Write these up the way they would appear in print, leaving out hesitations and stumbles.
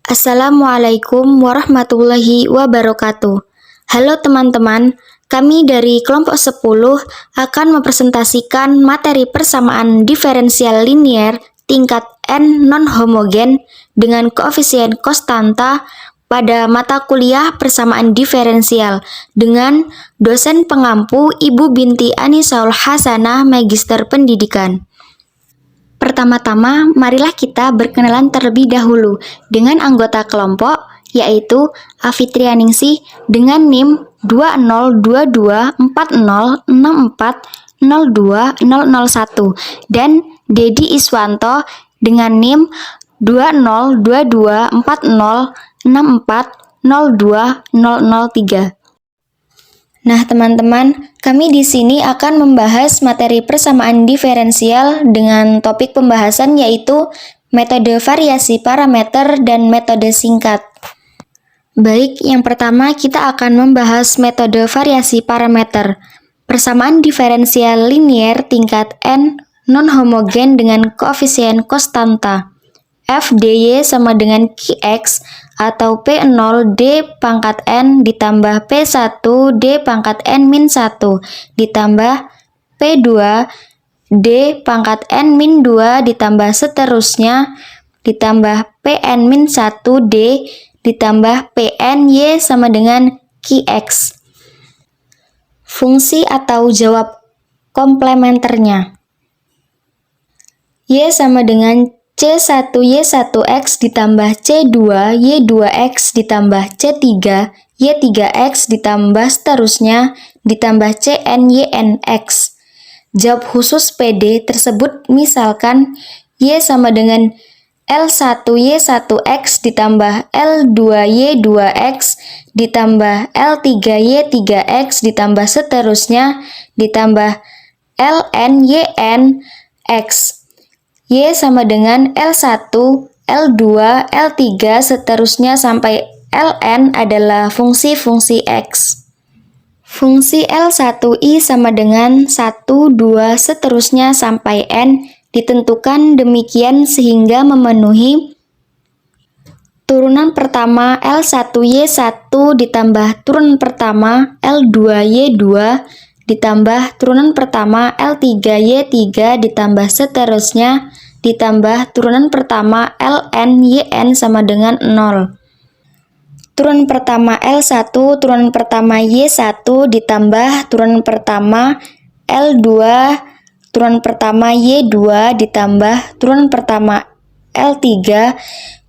Assalamualaikum warahmatullahi wabarakatuh. Halo teman-teman, kami dari kelompok 10 akan mempresentasikan materi persamaan diferensial linier tingkat N non-homogen dengan koefisien konstanta pada mata kuliah persamaan diferensial dengan dosen pengampu Ibu Binti Anisaul Hasanah, Magister Pendidikan. Pertama-tama, marilah kita berkenalan terlebih dahulu dengan anggota kelompok, yaitu Afitrianingsih dengan NIM 2022406402001 dan Dedi Iswanto dengan NIM 2022406402003. Nah, teman-teman, kami di sini akan membahas materi persamaan diferensial dengan topik pembahasan yaitu metode variasi parameter dan metode singkat. Baik, yang pertama kita akan membahas metode variasi parameter. Persamaan diferensial linier tingkat N non-homogen dengan koefisien konstanta. F dy sama dengan Qx atau P0 D pangkat N ditambah P1 D pangkat N min 1 ditambah P2 D pangkat N min 2 ditambah seterusnya ditambah Pn min 1 D ditambah Pn Y sama dengan Qx. Fungsi atau jawab komplementernya. Y sama dengan C1Y1X ditambah C2Y2X ditambah C3Y3X ditambah seterusnya ditambah CNYNX. Jawab khusus PD tersebut misalkan Y sama dengan L1Y1X ditambah L2Y2X ditambah L3Y3X ditambah seterusnya ditambah LNYNX. Y sama dengan L1, L2, L3, seterusnya sampai Ln adalah fungsi-fungsi X. Fungsi L1I sama dengan 1, 2, seterusnya sampai N ditentukan demikian sehingga memenuhi turunan pertama L1Y1 ditambah turunan pertama L2Y2 ditambah turunan pertama L3Y3 ditambah seterusnya ditambah turunan pertama LNYN sama dengan 0. Turunan pertama L1, turunan pertama Y1 ditambah turunan pertama L2, turunan pertama Y2 ditambah turunan pertama L3,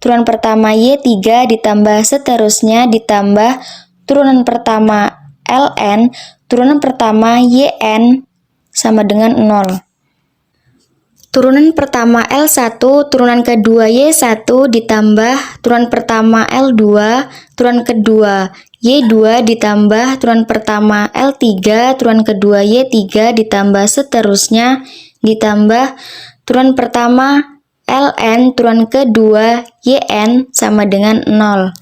turunan pertama Y3 ditambah seterusnya ditambah turunan pertama Ln, turunan pertama YN sama dengan 0. Turunan pertama L1, turunan kedua Y1 ditambah turunan pertama L2, turunan kedua Y2 ditambah turunan pertama L3, turunan kedua Y3 ditambah seterusnya ditambah turunan pertama Ln, turunan kedua YN sama dengan 0.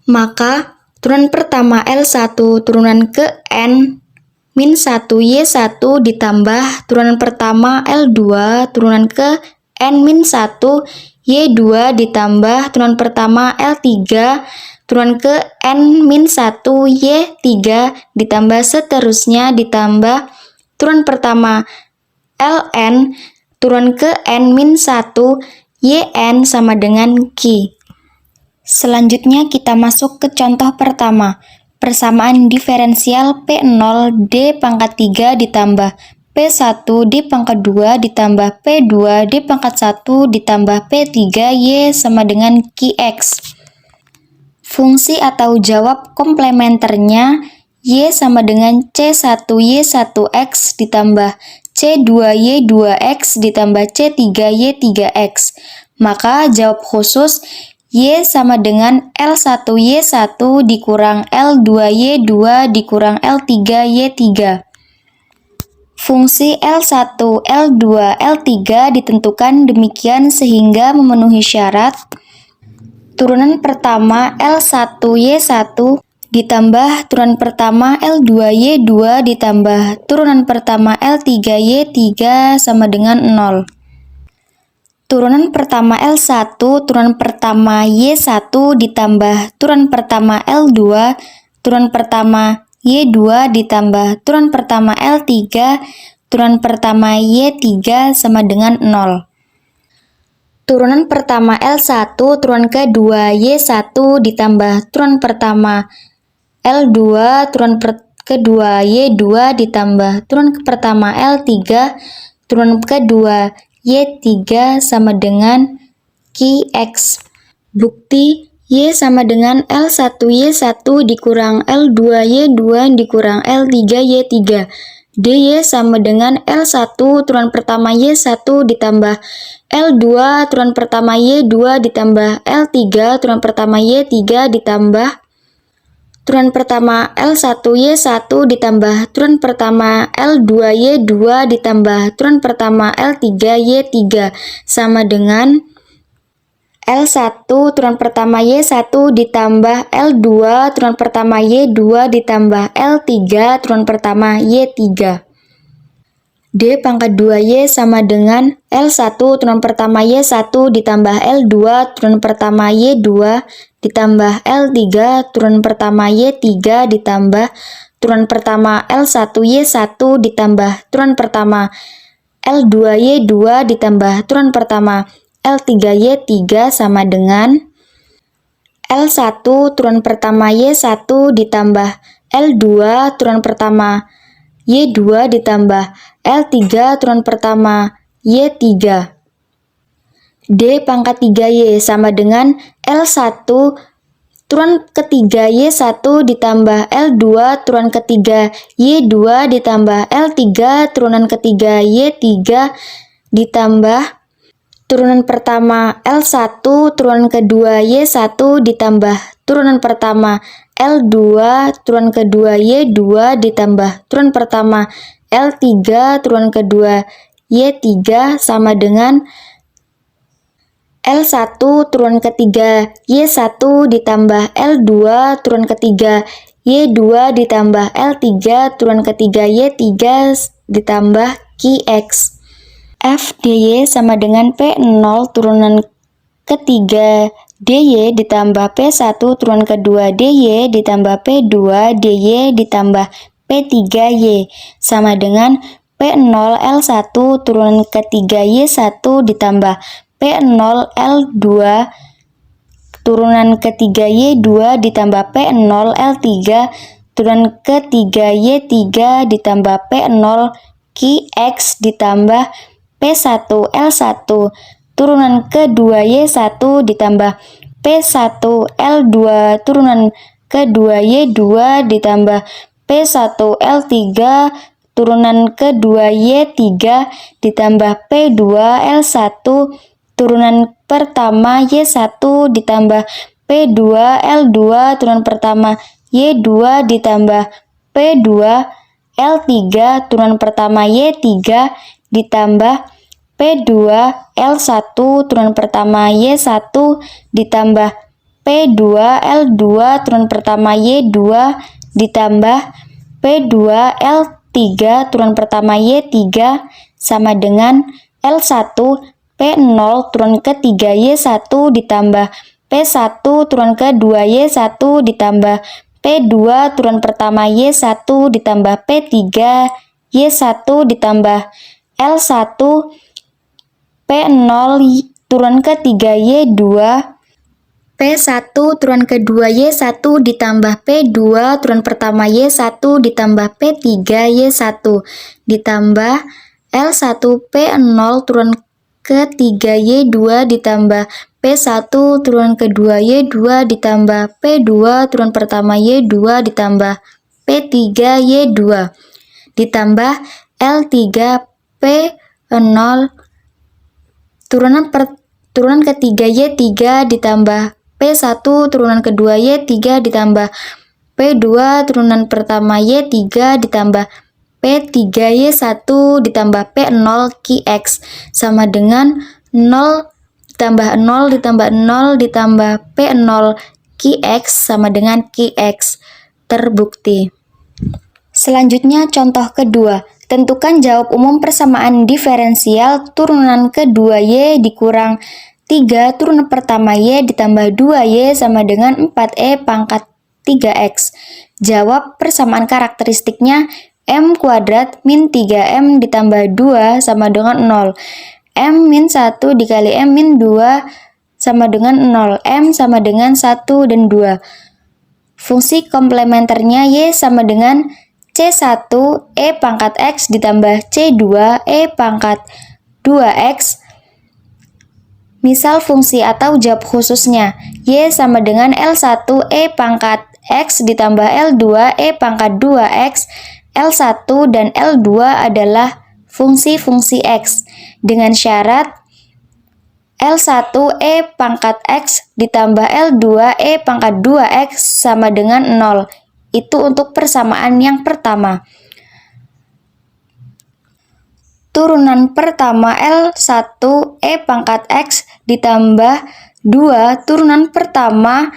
Maka turunan pertama L1 turunan ke N min 1 Y1 ditambah turunan pertama L2 turunan ke N min 1 Y2 ditambah turunan pertama L3 turunan ke N min 1 Y3 ditambah seterusnya ditambah turunan pertama Ln turunan ke N min 1 YN sama dengan Q. Selanjutnya kita masuk ke contoh pertama. Persamaan diferensial P0 D pangkat 3 ditambah P1 D pangkat 2 ditambah P2 D pangkat 1 ditambah P3 Y sama dengan Qx. Fungsi atau jawab komplementernya Y sama dengan C1Y1X ditambah C2Y2X ditambah C3Y3X. Maka jawab khusus Y sama dengan L1Y1 dikurang L2Y2 dikurang L3Y3. Fungsi L1, L2, L3 ditentukan demikian sehingga memenuhi syarat turunan pertama L1Y1 ditambah turunan pertama L2Y2 ditambah turunan pertama L3Y3 sama dengan 0. Turunan pertama L1, turunan pertama Y1 ditambah turunan pertama L2, turunan pertama Y2 ditambah turunan pertama L3, turunan pertama Y3 sama dengan 0. Turunan pertama L1, turunan kedua Y1 ditambah turunan pertama L2, turunan kedua Y2 ditambah turunan pertama L3, turunan kedua Y3 sama dengan Qx. Bukti Y sama dengan L1Y1 dikurang L2Y2 dikurang L3Y3. dy sama dengan L1 turunan pertama Y1 ditambah L2 turunan pertama Y2 ditambah L3 turunan pertama Y3 ditambah turunan pertama L1Y1 ditambah turunan pertama L2Y2 ditambah turunan pertama L3Y3 sama dengan L1 turunan pertama Y1 ditambah L2 turunan pertama Y2 ditambah L3 turunan pertama Y3. D pangkat 2Y sama dengan L1 turunan pertama Y1 ditambah L2 turunan pertama Y2 ditambah L3 turunan pertama Y3 ditambah turunan pertama L1Y1 ditambah turunan pertama L2Y2 ditambah turunan pertama L3Y3 sama dengan L1 turunan pertama Y1 ditambah L2 turunan pertama Y2 ditambah L3 turunan pertama Y3. D pangkat 3Y sama dengan L1 turunan ketiga Y1 ditambah L2 turunan ketiga Y2 ditambah L3 turunan ketiga Y3 ditambah turunan pertama L1 turunan kedua Y1 ditambah turunan pertama L2 turunan kedua Y2 ditambah turunan pertama L3 turunan kedua Y3 sama dengan L1 turunan ketiga Y1 ditambah L2 turunan ketiga Y2 ditambah L3 turunan ketiga Y3 ditambah Qx. F dy sama dengan P0 turunan ketiga dy ditambah P1 turunan kedua dy ditambah P2 dy ditambah P3y sama dengan P0 L1 turunan ketiga Y1 ditambah P0 L2 turunan ketiga Y2 ditambah P0 L3 turunan ketiga Y3 ditambah P0 Qx ditambah P1 L1 turunan kedua Y1 ditambah P1 L2 turunan kedua Y2 ditambah P1 L3 turunan kedua Y3 ditambah P2 L1 turunan pertama Y1 ditambah P2 L2 turunan pertama Y2 ditambah P2 L3 turunan pertama Y3 ditambah P2 L1 turunan pertama Y1 ditambah P2 L2 turunan pertama Y2 ditambah P2 L3 turunan pertama Y3 sama dengan L1 P0 turunan ketiga Y1 ditambah P1 turunan kedua Y1 ditambah P2 turunan pertama Y1 ditambah P3 Y1 ditambah L1 P0 turunan ketiga Y2 P1 turunan kedua Y1 ditambah P2 turunan pertama Y1 ditambah P3 Y1 ditambah L1 P0 turunan ketiga Y2 ditambah P1 turunan kedua Y2 ditambah P2 turunan pertama Y2 ditambah P3 Y2 ditambah L3 P0 turunan ketiga Y3 ditambah P1 turunan kedua Y3 ditambah P2 turunan pertama Y3 ditambah P3 Y1 ditambah P0 Qx sama dengan 0 ditambah 0 ditambah 0 ditambah P0 Qx sama dengan Qx. Terbukti. Selanjutnya contoh kedua. Tentukan jawab umum persamaan diferensial turunan kedua Y dikurang 3 turunan pertama Y ditambah 2Y sama dengan 4E pangkat 3X. Jawab persamaan karakteristiknya M kuadrat min 3M ditambah 2 sama dengan 0. M min 1 dikali M min 2 sama dengan 0. M sama dengan 1 dan 2. Fungsi komplementernya Y sama dengan C1 E pangkat X ditambah C2 E pangkat 2X. Misal fungsi atau jawab khususnya Y sama dengan L1 E pangkat X ditambah L2 E pangkat 2X. L1 dan L2 adalah fungsi-fungsi X dengan syarat L1 E pangkat X ditambah L2 E pangkat 2X sama dengan 0. Itu untuk persamaan yang pertama. Turunan pertama L1 E pangkat X ditambah 2 turunan pertama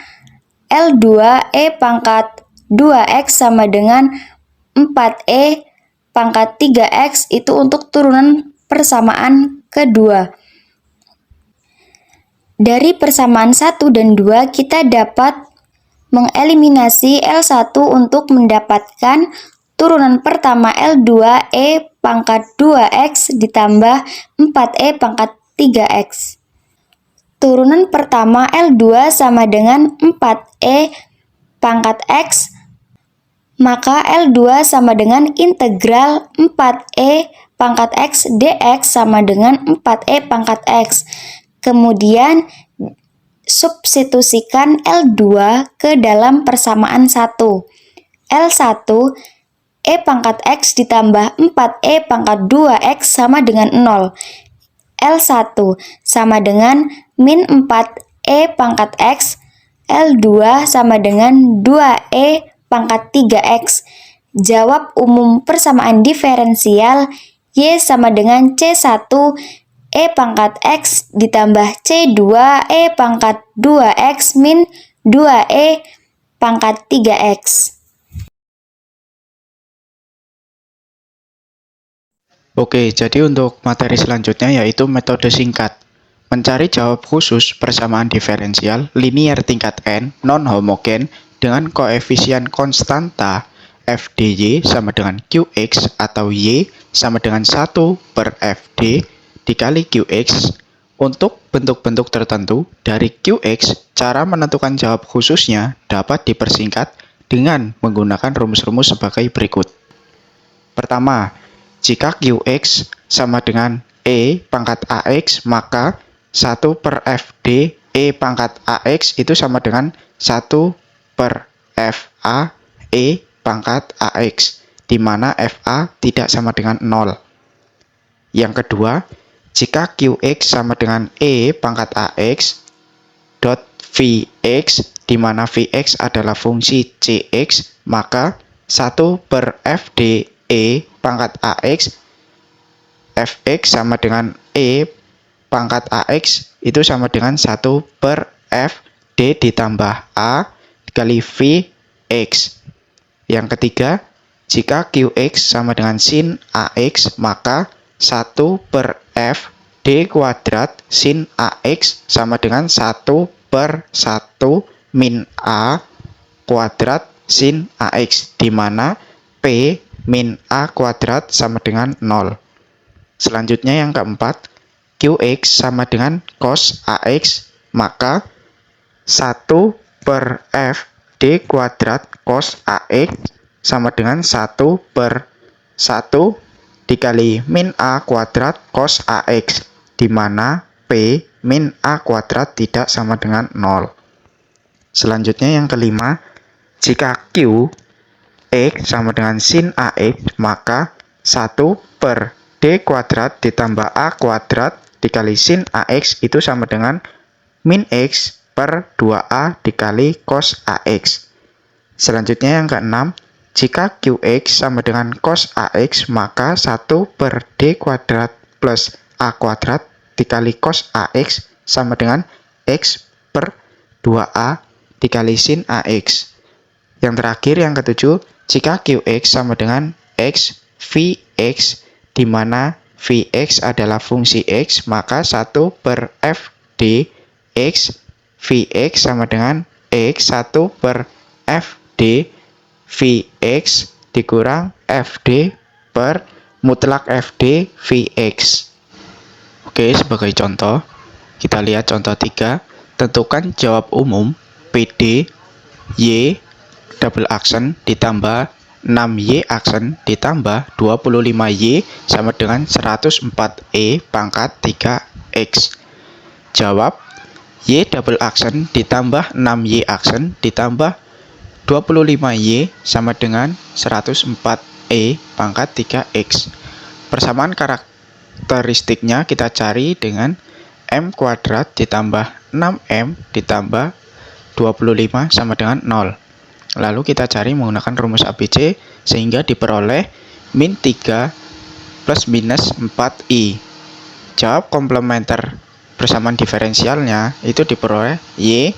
L2 E pangkat 2X sama dengan 4E pangkat 3X. Itu untuk turunan persamaan kedua. Dari persamaan 1 dan 2 kita dapat mengeliminasi L1 untuk mendapatkan turunan pertama L2 E pangkat 2X ditambah 4E pangkat 3X. Turunan pertama L2 sama dengan 4E pangkat X, maka L2 sama dengan integral 4E pangkat X dx sama dengan 4E pangkat X. Kemudian substitusikan L2 ke dalam persamaan 1. L1 E pangkat X ditambah 4E pangkat 2X sama dengan 0. L1 sama dengan min 4E pangkat X. L2 sama dengan 2E pangkat 3X. Jawab umum persamaan diferensial Y sama dengan C1 E pangkat X ditambah C2 E pangkat 2X min 2E pangkat 3X. Oke, jadi untuk materi selanjutnya yaitu metode singkat. Mencari jawab khusus persamaan diferensial linear tingkat n non-homogen dengan koefisien konstanta f dy sama dengan qx atau y sama dengan 1 per fd dikali qx. Untuk bentuk-bentuk tertentu dari qx, cara menentukan jawab khususnya dapat dipersingkat dengan menggunakan rumus-rumus sebagai berikut. Pertama, jika qx sama dengan e pangkat ax, maka 1 per fd e pangkat ax itu sama dengan 1 per fa e pangkat ax, di mana fa tidak sama dengan 0. Yang kedua, jika qx sama dengan e pangkat ax dot vx, di mana vx adalah fungsi cx, maka 1 per fd e pangkat ax fx sama dengan e pangkat ax itu sama dengan 1 per fd ditambah a dikali vx. Yang ketiga, jika qx sama dengan sin ax, maka 1 per f d kuadrat sin ax sama dengan 1 per 1 min a kuadrat sin ax, di mana p min a kuadrat sama dengan 0. Selanjutnya yang keempat, qx sama dengan cos ax, maka 1 per f d kuadrat cos ax sama dengan 1 per 1 dikali min a kuadrat cos ax, di mana p min a kuadrat tidak sama dengan 0. Selanjutnya yang kelima, jika q x sama dengan sin ax, maka 1 per d kuadrat ditambah a kuadrat dikali sin ax itu sama dengan min x per 2a dikali cos ax. Selanjutnya yang keenam, jika qx sama dengan cos ax, maka 1 per d kuadrat plus a kuadrat dikali cos ax sama dengan x per 2a dikali sin ax. Yang terakhir yang ketujuh, jika qx sama dengan x Vx, di mana Vx adalah fungsi X, maka 1 per F dx Vx sama dengan X 1 per F d Vx dikurang Fd per mutlak Fd Vx. Oke, sebagai contoh, kita lihat contoh 3. Tentukan jawab umum PD Y double aksen ditambah 6Y aksen ditambah 25Y sama dengan 104E pangkat 3X. Jawab Y double aksen ditambah 6Y aksen ditambah 25Y sama dengan 104E pangkat 3X. Persamaan karakteristiknya kita cari dengan M kuadrat ditambah 6M ditambah 25 sama dengan 0. Lalu kita cari menggunakan rumus ABC sehingga diperoleh min 3 plus minus 4I. Jawab komplementer persamaan diferensialnya itu diperoleh Y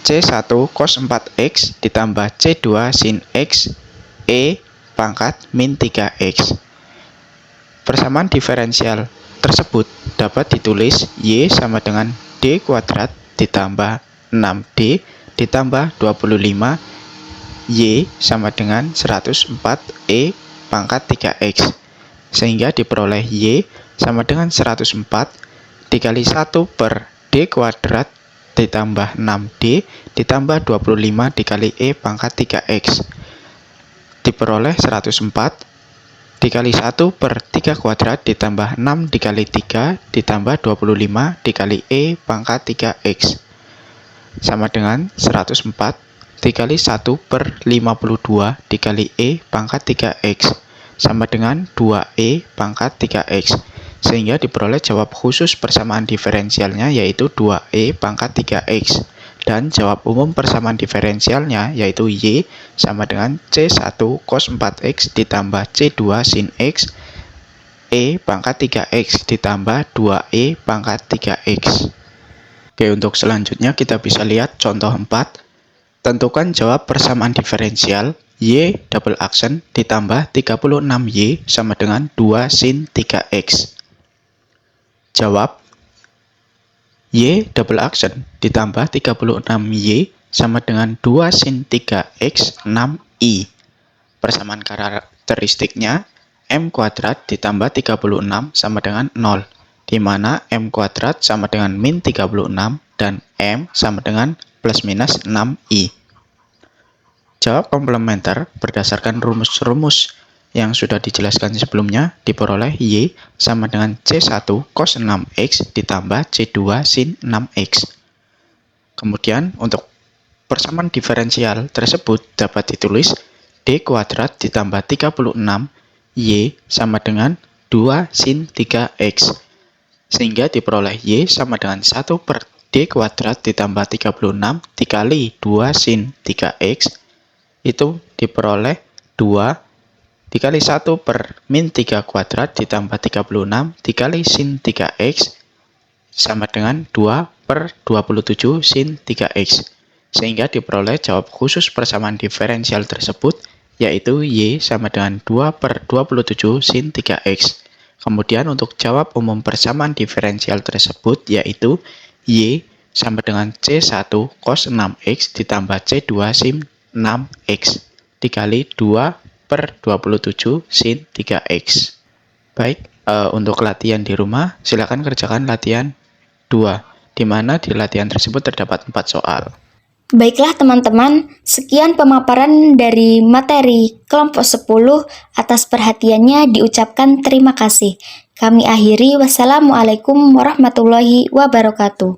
C1 cos 4X ditambah C2 sin X E pangkat min 3X. Persamaan diferensial tersebut dapat ditulis Y sama dengan D kuadrat ditambah 6D ditambah 25 Y sama dengan 104E pangkat 3X. Sehingga diperoleh Y sama dengan 104 dikali 1 per D kuadrat ditambah 6D ditambah 25 dikali E pangkat 3X. Diperoleh 104 dikali 1 per 3 kuadrat ditambah 6 dikali 3 ditambah 25 dikali E pangkat 3X. Sama dengan 104 dikali 1 per 52 dikali E pangkat 3X. Sama dengan 2E pangkat 3X. Sehingga diperoleh jawab khusus persamaan diferensialnya yaitu 2E pangkat 3X. Dan jawab umum persamaan diferensialnya yaitu Y sama dengan C1 cos 4X ditambah C2 sin X E pangkat 3X ditambah 2E pangkat 3X. Oke, untuk selanjutnya kita bisa lihat contoh 4. Tentukan jawab persamaan diferensial Y double aksen ditambah 36Y sama dengan 2 sin 3X. Jawab Y double aksen ditambah 36Y sama dengan 2 sin 3X 6I. Persamaan karakteristiknya M kuadrat ditambah 36 sama dengan 0, di mana M kuadrat sama dengan min 36 dan M sama dengan plus minus 6I. Jawab komplementer berdasarkan rumus-rumus yang sudah dijelaskan sebelumnya diperoleh Y sama dengan C1 cos 6X ditambah C2 sin 6X. Kemudian untuk persamaan diferensial tersebut dapat ditulis D kuadrat ditambah 36 Y sama dengan 2 sin 3X. Sehingga diperoleh Y sama dengan 1 per D kuadrat ditambah 36 dikali 2 sin 3X itu diperoleh 2 dikali 1 per min 3 kuadrat ditambah 36 dikali sin 3X sama dengan 2 per 27 sin 3X. Sehingga diperoleh jawab khusus persamaan diferensial tersebut yaitu Y sama dengan 2 per 27 sin 3X. Kemudian untuk jawab umum persamaan diferensial tersebut yaitu Y sama dengan C1 cos 6X ditambah C2 sin 6X dikali 2 per 27 sin 3X. Baik, untuk latihan di rumah, silakan kerjakan latihan 2, di mana di latihan tersebut terdapat 4 soal. Baiklah teman-teman, sekian pemaparan dari materi kelompok 10. Atas perhatiannya diucapkan terima kasih. Kami akhiri, wassalamualaikum warahmatullahi wabarakatuh.